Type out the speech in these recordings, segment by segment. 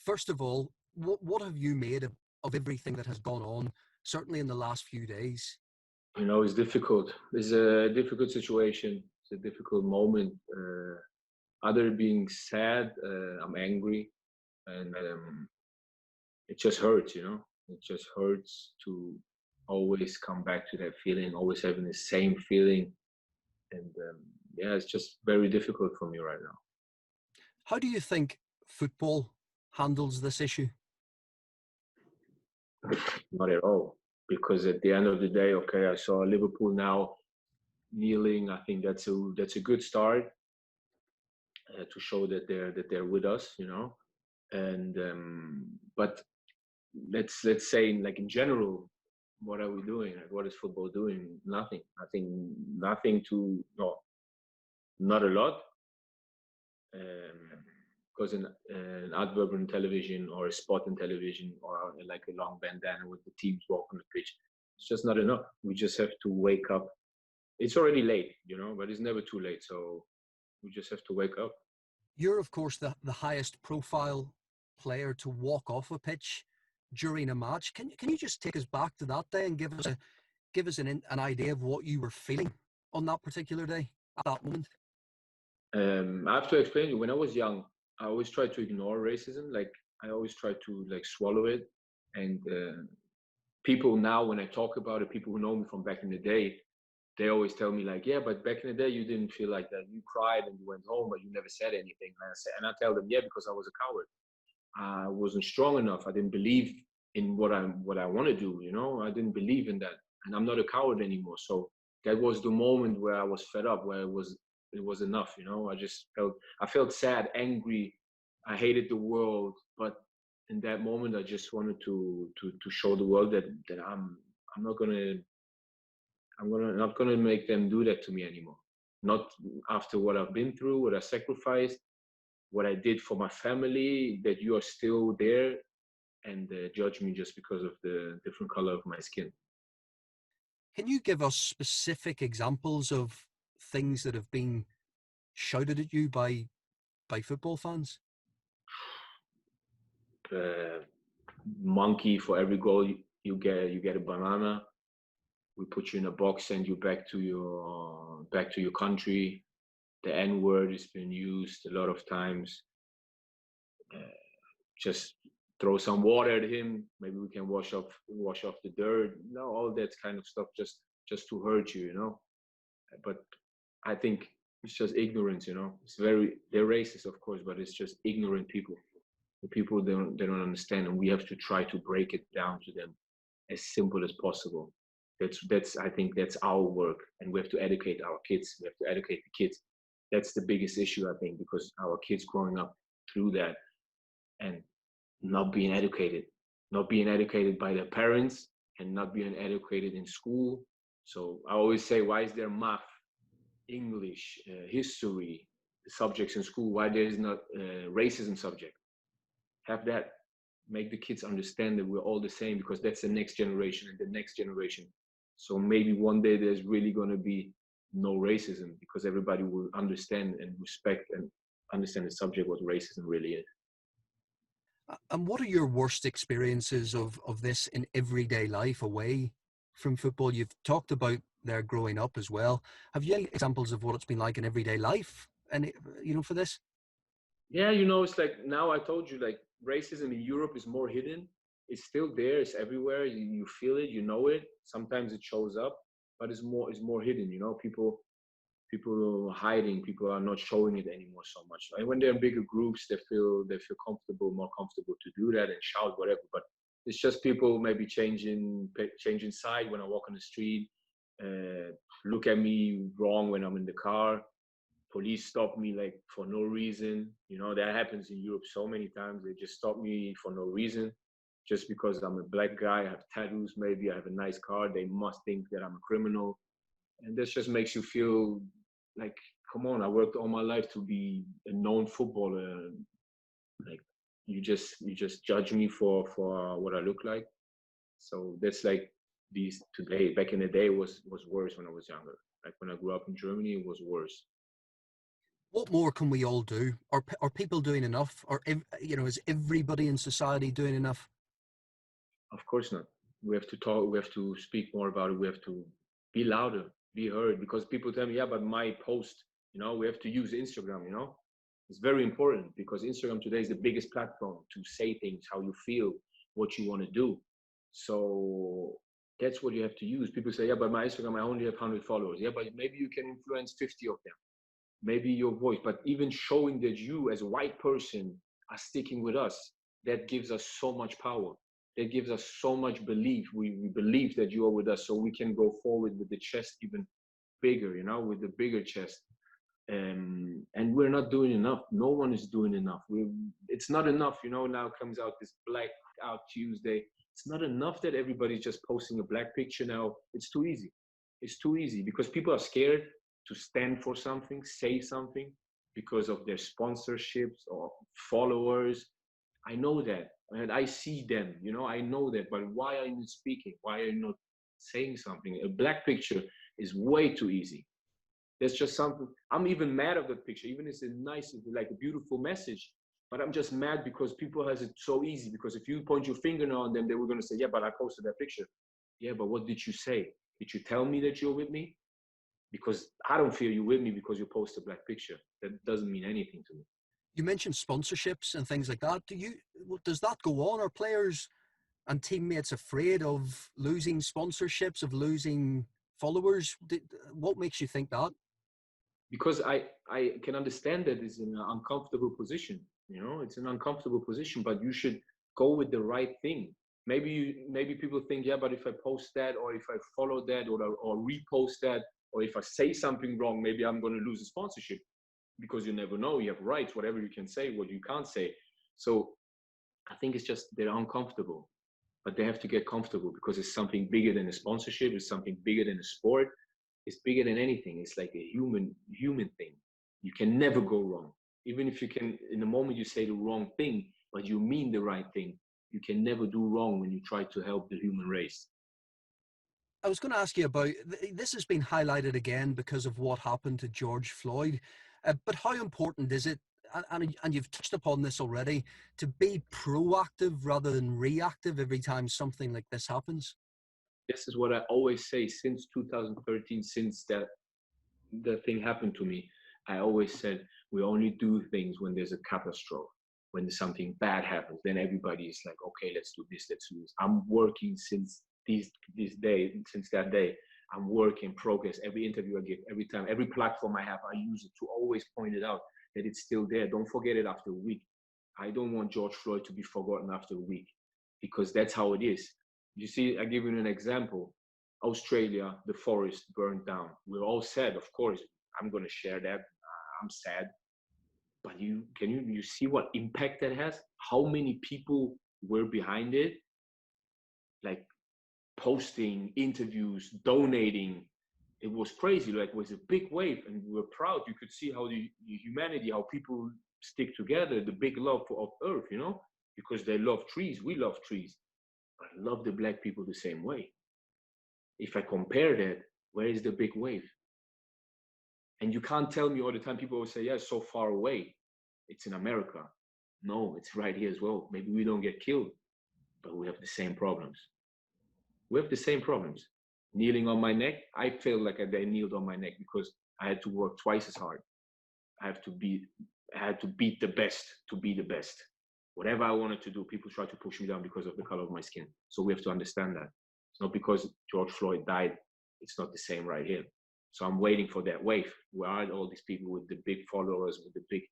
First of all, what have you made of everything that has gone on, certainly in the last few days? It's difficult. It's a difficult situation. It's a difficult moment. Other being sad, I'm angry, and it just hurts. It just hurts to always come back to that feeling, always having the same feeling, and yeah, it's just very difficult for me right now. How do you think football handles this issue? Not at all, because at the end of the day, okay, I saw Liverpool now kneeling. I think that's a good start to show that they're with us. And but let's say, like, in general, what are we doing? Like, what is football doing? Nothing. Nothing to no, not a lot. Because an advert on television or a spot on television or like a long bandana with the teams walk on the pitch, it's just not enough. We just have to wake up. It's already late, but it's never too late. So we just have to wake up. You're, of course, the highest profile player to walk off a pitch during a match. Can you just take us back to that day and give us an idea of what you were feeling on that particular day at that moment? I have to explain to you. When I was young, I always tried to ignore racism. Like, I always tried to, like, swallow it. And people now, when I talk about it, people who know me from back in the day, they always tell me, like, yeah, but back in the day you didn't feel like that. You cried and you went home, but you never said anything. And I tell them, yeah, because I was a coward. I wasn't strong enough. I didn't believe in what I want to do. I didn't believe in that, and I'm not a coward anymore. So that was the moment where I was fed up, where it was enough. I felt sad, angry. I hated the world, but in that moment, I just wanted to show the world that I'm not gonna make them do that to me anymore. Not after what I've been through, what I sacrificed, what I did for my family. That you are still there and judge me just because of the different color of my skin. Can you give us specific examples of things that have been shouted at you by football fans? Monkey, for every goal you get a banana. We put you in a box, send you back to your country. The N word has been used a lot of times. Just throw some water at him. Maybe we can wash off the dirt. All that kind of stuff, just to hurt you. But I think it's just ignorance. They're racist, of course, but it's just ignorant people. The people, they don't understand, and we have to try to break it down to them as simple as possible. I think that's our work, and we have to educate our kids. We have to educate the kids. That's the biggest issue, I think, because our kids growing up through that and not being educated by their parents, and not being educated in school. So I always say, why is there math, English, history subjects in school? Why there is not racism subject? Have that. Make the kids understand that we're all the same, because that's the next generation and the next generation. So maybe one day there's really going to be no racism, because everybody will understand and respect and understand the subject, what racism really is. And what are your worst experiences of this in everyday life away from football? You've talked about their growing up as well. Have you any examples of what it's been like in everyday life, and for this? Yeah, it's like, now I told you, like, racism in Europe is more hidden. It's still there. It's everywhere. You feel it. You know it. Sometimes it shows up, but it's more hidden. People hiding. People are not showing it anymore so much. And when they're in bigger groups, they feel more comfortable to do that and shout whatever. But it's just people maybe changing side when I walk on the street. Look at me wrong when I'm in the car. Police stop me, like, for no reason. That happens in Europe so many times. They just stop me for no reason, just because I'm a black guy. I have tattoos, maybe I have a nice car. They must think that I'm a criminal. And this just makes you feel like, come on, I worked all my life to be a known footballer. Like, you just judge me for what I look like. So that's like these today. Back in the day was worse when I was younger. Like, when I grew up in Germany, it was worse. What more can we all do? Are people doing enough? Or is everybody in society doing enough? Of course not. We have to talk. We have to speak more about it. We have to be louder, be heard. Because people tell me, yeah, but my post, we have to use Instagram. It's very important because Instagram today is the biggest platform to say things, how you feel, what you want to do. So that's what you have to use. People say, yeah, but my Instagram, I only have 100 followers. Yeah, but maybe you can influence 50 of them. Maybe your voice, but even showing that you as a white person are sticking with us, that gives us so much power. That gives us so much belief. We believe that you are with us, so we can go forward with the chest even bigger, with the bigger chest. And we're not doing enough. No one is doing enough. It's not enough, now comes out this Blackout Tuesday. It's not enough that everybody's just posting a black picture now. It's too easy. It's too easy because people are scared to stand for something, say something, because of their sponsorships or followers. I know that, and I see them, I know that, but why are you not speaking? Why are you not saying something? A black picture is way too easy. There's just something. I'm even mad of that picture, even if it's a nice, like a beautiful message. But I'm just mad because people has it so easy. Because if you point your finger on them, they were gonna say, "Yeah, but I posted that picture." Yeah, but what did you say? Did you tell me that you're with me? Because I don't feel you're with me because you post a black picture. That doesn't mean anything to me. You mentioned sponsorships and things like that. Does that go on? Are players and teammates afraid of losing sponsorships, of losing followers? What makes you think that? Because I can understand that it's in an uncomfortable position. It's an uncomfortable position, but you should go with the right thing. Maybe people think, yeah, but if I post that, or if I follow that, or repost that, or if I say something wrong, maybe I'm going to lose a sponsorship, because you never know. You have rights, whatever you can say, what you can't say. So I think it's just they're uncomfortable, but they have to get comfortable because it's something bigger than a sponsorship. It's something bigger than a sport. It's bigger than anything. It's like a human thing. You can never go wrong. Even if you can, in the moment you say the wrong thing, but you mean the right thing, you can never do wrong when you try to help the human race. I was going to ask you about this. Has been highlighted again because of what happened to George Floyd, but how important is it? And you've touched upon this already, to be proactive rather than reactive every time something like this happens. This is what I always say since 2013, since that the thing happened to me. I always said we only do things when there's a catastrophe, when something bad happens. Then everybody is like, okay, let's do this, let's do this. I'm working since this day, since that day. I'm work in progress. Every interview I give, every time, every platform I have, I use it to always point it out that it's still there. Don't forget it after a week. I don't want George Floyd to be forgotten after a week, because that's how it is. You see, I give you an example. Australia, the forest burned down. We're all sad, of course. I'm going to share that. I'm sad. But you see what impact that has? How many people were behind it? Like posting, interviews, donating. It was crazy. Like, it was a big wave, and we were proud. You could see how the humanity, how people stick together, the big love of Earth, because they love trees. We love trees. But I love the black people the same way. If I compare that, where is the big wave? And you can't tell me all the time. People always say, yeah, it's so far away. It's in America. No, it's right here as well. Maybe we don't get killed, but we have the same problems. We have the same problems. Kneeling on my neck, I feel like they kneeled on my neck because I had to work twice as hard. I had to beat the best to be the best. Whatever I wanted to do, people try to push me down because of the color of my skin. So we have to understand that. It's not because George Floyd died, it's not the same right here. So I'm waiting for that wave. Where are all these people with the big followers, with the big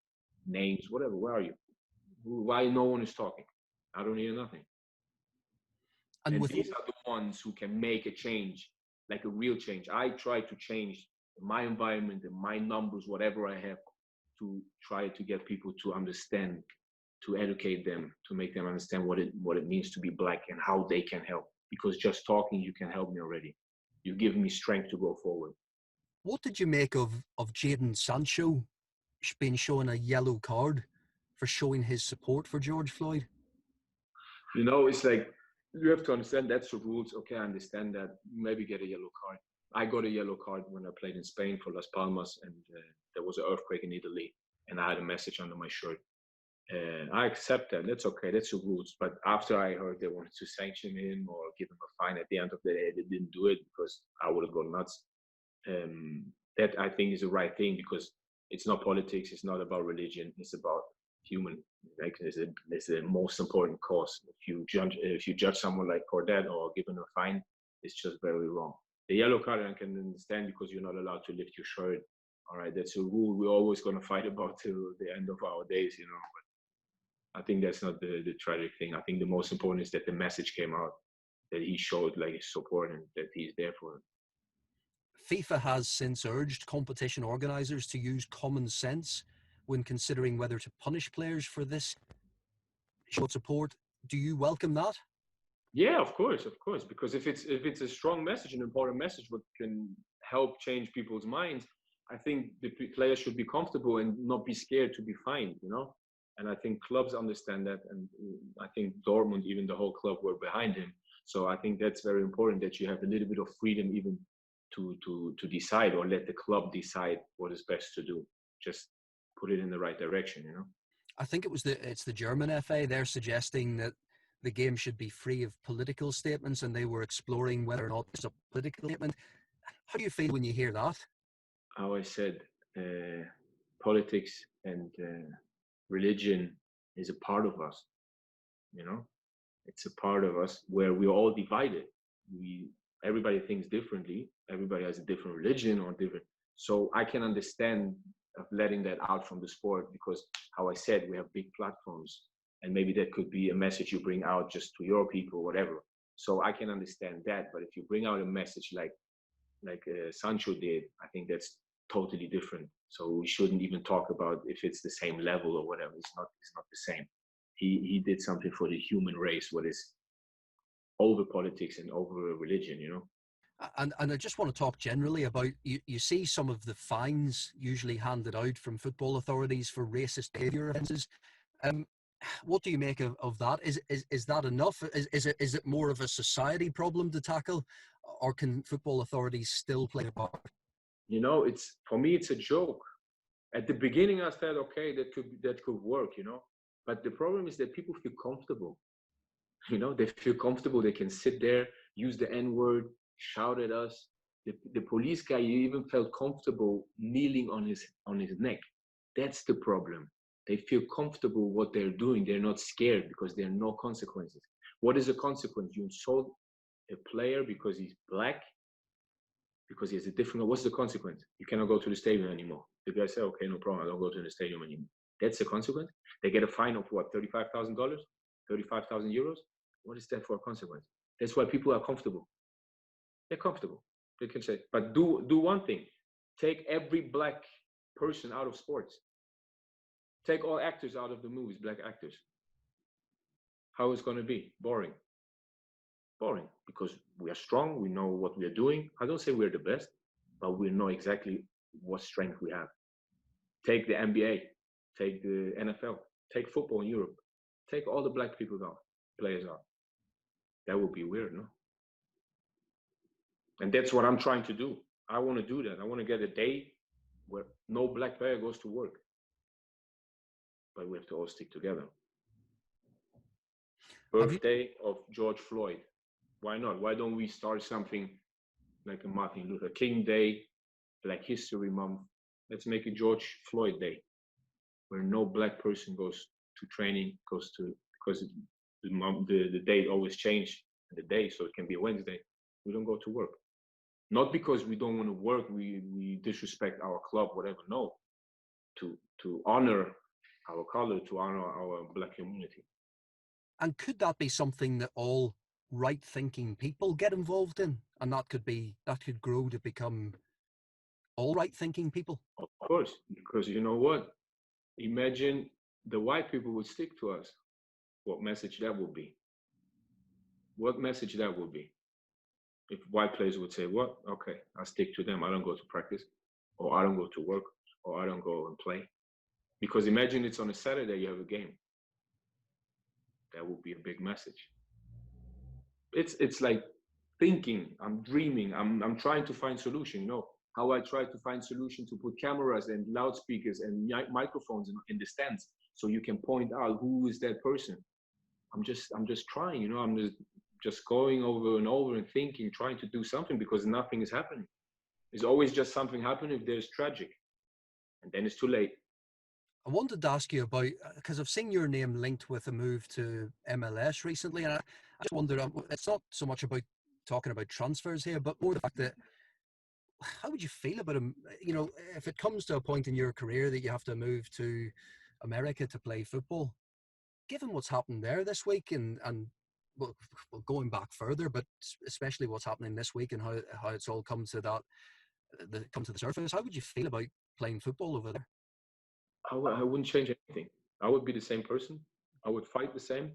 names, whatever? Where are you? Why no one is talking? I don't hear nothing. And And with these are the ones who can make a change, like a real change. I try to change my environment and my numbers, whatever I have, to try to get people to understand, to educate them, to make them understand what it means to be black and how they can help. Because just talking, you can help me already. You give me strength to go forward. what did you make of Jadon Sancho being shown a yellow card for showing his support for George Floyd? It's like, you have to understand that's the rules. Okay, I understand that. Maybe get a yellow card. I got a yellow card when I played in Spain for Las Palmas, and there was an earthquake in Italy, and I had a message under my shirt. I accept that. That's okay. That's the rules. But after I heard they wanted to sanction him or give him a fine at the end of the day, they didn't do it because I would have gone nuts. That I think is the right thing because it's not politics. It's not about religion. It's about human. Like it's the most important cause. If you judge someone like for that or give him a fine, it's just very wrong. The yellow card I can understand because you're not allowed to lift your shirt. All right, that's a rule we're always going to fight about till the end of our days, you know. But I think that's not the tragic thing. I think the most important is that the message came out, that he showed like his support and that he's there for him. FIFA has since urged competition organisers to use common sense when considering whether to punish players for this show of support. Do you welcome that? Yeah, of course, because if it's a strong message, an important message, what can help change people's minds, I think the players should be comfortable and not be scared to be fined, you know. And I think clubs understand that, and I think Dortmund, even the whole club, were behind him. So I think that's very important that you have a little bit of freedom, even to decide or let the club decide what is best to do. Just put it in the right direction, you know. I think it's the German FA. They're suggesting that the game should be free of political statements, and they were exploring whether or not it's a political statement. How do you feel when you hear that? How I said, politics and religion is a part of us, you know. It's a part of us where we're all divided. Everybody thinks differently. Everybody has a different religion or different. So I can understand of letting that out from the sport because, how I said, we have big platforms, and maybe that could be a message you bring out just to your people, whatever. So I can understand that. But if you bring out a message like Sancho did, I think that's totally different. So we shouldn't even talk about if it's the same level or whatever. It's not the same. He did something for the human race, what is over politics and over religion, you know. And I just want to talk generally about you see some of the fines usually handed out from football authorities for racist behaviour offences. Um, what do you make of that? Is that enough? Is it more of a society problem to tackle, or can football authorities still play a part? You know, it's for me, it's a joke. At the beginning, I said, okay, that could work, you know. But the problem is that people feel comfortable. You know, they feel comfortable. They can sit there, use the N-word, shout at us. The police guy even felt comfortable kneeling on his neck. That's the problem. They feel comfortable what they're doing. They're not scared because there are no consequences. What is the consequence? You insult a player because he's black, because he has a different. What's the consequence? You cannot go to the stadium anymore. The guy said, "Okay, no problem. I don't go to the stadium anymore." That's the consequence. They get a fine of what, $35,000, 35,000 euros. What is that for a consequence? That's why people are comfortable. They're comfortable. They can say, but do one thing: take every black person out of sports. Take all actors out of the movies, black actors. How is it going to be? Boring. Boring, because we are strong. We know what we are doing. I don't say we're the best, but we know exactly what strength we have. Take the NBA, take the NFL, take football in Europe, take all the black people out, players out. That would be weird, no? And that's what I'm trying to do. I want to do that. I want to get a day where no black player goes to work. But we have to all stick together. Birthday of George Floyd. Why not? Why don't we start something like a Martin Luther King Day, Black History Month? Let's make it George Floyd Day, where no black person goes to training, because the date always change the day, so it can be a Wednesday. We don't go to work. Not because we don't want to work, we disrespect our club, whatever. No, to honor our color, to honor our black community. And could that be something that all right-thinking people get involved in, and that could grow to become all right-thinking people? Of course, because you know what? Imagine the white people would stick to us. What message that would be? What message that would be? If white players would say, "What? Okay, I stick to them. I don't go to practice, or I don't go to work, or I don't go and play." Because imagine it's on a Saturday, you have a game. That would be a big message. It's like thinking. I'm dreaming. I'm trying to find solution. No, how I try to find solution to put cameras and loudspeakers and microphones in the stands, so you can point out who is that person. I'm just trying, you know. I'm just going over and over and thinking, trying to do something, because nothing is happening. There's always just something happening if there's tragic, and then it's too late. I wanted to ask you about, because I've seen your name linked with a move to MLS recently, and I just wondered, it's not so much about talking about transfers here, but more the fact that, how would you feel about him? You know, if it comes to a point in your career that you have to move to America to play football, given what's happened there this week, and well, going back further, but especially what's happening this week and how it's all come to that, come to the surface, how would you feel about playing football over there? I wouldn't change anything. I would be the same person. I would fight the same,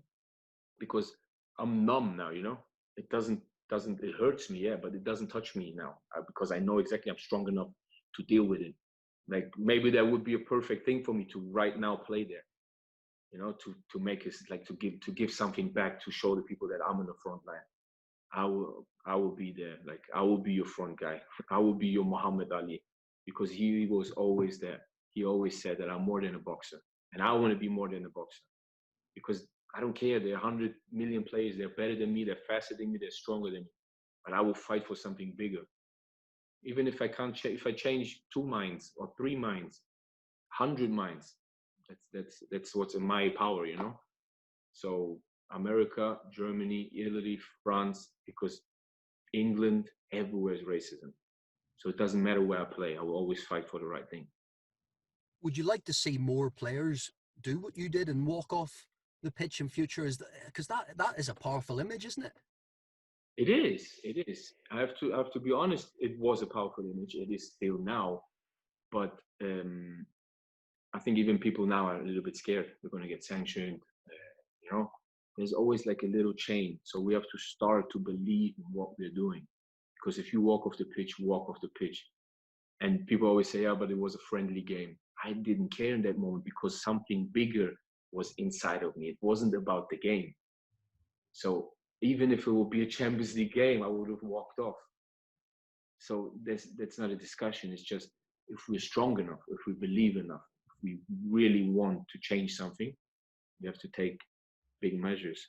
because I'm numb now, you know. It doesn't it hurts me, yeah, but it doesn't touch me now, because I know exactly I'm strong enough to deal with it. Like, maybe that would be a perfect thing for me to right now play there, you know, to make it, like, to give something back, to show the people that I'm in the front line. I will be there. Like, I will be your front guy. I will be your Muhammad Ali, because he was always there. He always said that I'm more than a boxer, and I want to be more than a boxer, because I don't care. There are 100 million players. They're better than me. They're faster than me. They're stronger than me. But I will fight for something bigger. Even if I can't, if I change 2 minds or 3 minds, 100 minds, that's what's in my power, you know. So America, Germany, Italy, France, because England, everywhere is racism. So it doesn't matter where I play. I will always fight for the right thing. Would you like to see more players do what you did and walk off the pitch in future? Is because that is a powerful image, isn't it? It is. It is. I have to be honest. It was a powerful image. It is still now, but I think even people now are a little bit scared. They're going to get sanctioned. You know, there's always like a little chain. So we have to start to believe in what we're doing, because if you walk off the pitch, walk off the pitch. And people always say, "Yeah, but it was a friendly game." I didn't care in that moment, because something bigger was inside of me. It wasn't about the game. So even if it would be a Champions League game, I would have walked off. So that's not a discussion. It's just, if we're strong enough, if we believe enough, if we really want to change something, we have to take big measures.